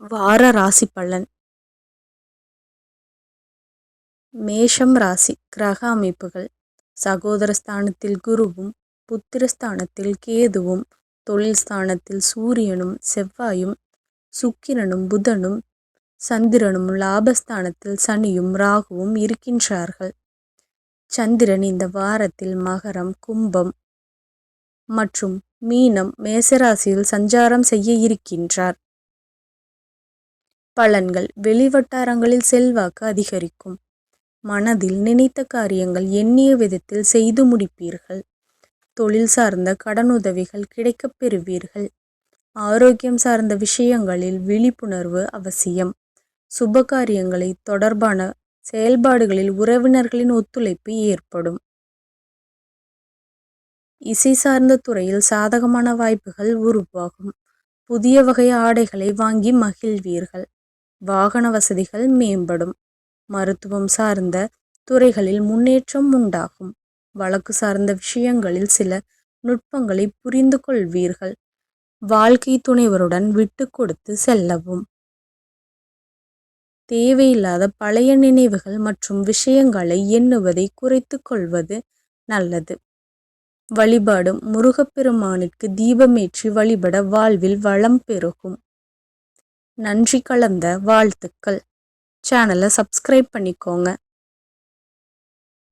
வார ராசி பலன். மேஷம் ராசி. கிரக அமைப்புகள்: சகோதர ஸ்தானத்தில் குருவும், புத்திரஸ்தானத்தில் கேதுவும், தொழில் ஸ்தானத்தில் சூரியனும் செவ்வாயும், சுக்கிரனும் புதனும் சந்திரனும், லாபஸ்தானத்தில் சனியும் ராகுவும் இருக்கின்றார்கள். சந்திரன் இந்த வாரத்தில் மகரம், கும்பம் மற்றும் மீனம், மேசராசியில் சஞ்சாரம் செய்ய இருக்கின்றார். பலன்கள்: வெளிவட்டாரங்களில் செல்வாக்கு அதிகரிக்கும். மனதில் நினைத்த காரியங்கள் எண்ணிய விதத்தில் செய்து முடிப்பீர்கள். தொழில் சார்ந்த கடனுதவிகள் கிடைக்கப் பெறுவீர்கள். ஆரோக்கியம் சார்ந்த விஷயங்களில் விழிப்புணர்வு அவசியம். சுபகாரியங்களை தொடர்பான செயல்பாடுகளில் உறவினர்களின் ஒத்துழைப்பு ஏற்படும். இசை சார்ந்த துறையில் சாதகமான வாய்ப்புகள் உருவாகும். புதிய வகை ஆடைகளை வாங்கி மகிழ்வீர்கள். வாகன வசதிகள் மேம்படும். மருத்துவம் சார்ந்த துறைகளில் முன்னேற்றம் உண்டாகும். வழக்கு சார்ந்த விஷயங்களில் சில நுட்பங்களை புரிந்து கொள்வீர்கள். வாழ்க்கை துணைவருடன் விட்டு கொடுத்து செல்லவும். தேவையில்லாத பழைய நினைவுகள் மற்றும் விஷயங்களை எண்ணுவதை குறைத்து கொள்வது நல்லது. வழிபாடு: முருகப்பெருமானுக்கு தீபமேற்றி வழிபட வாழ்வில் வளம் பெருகும். நன்றி கலந்த வாழ்த்துக்கள். சேனலை சப்ஸ்கிரைப் பண்ணிக்கோங்க.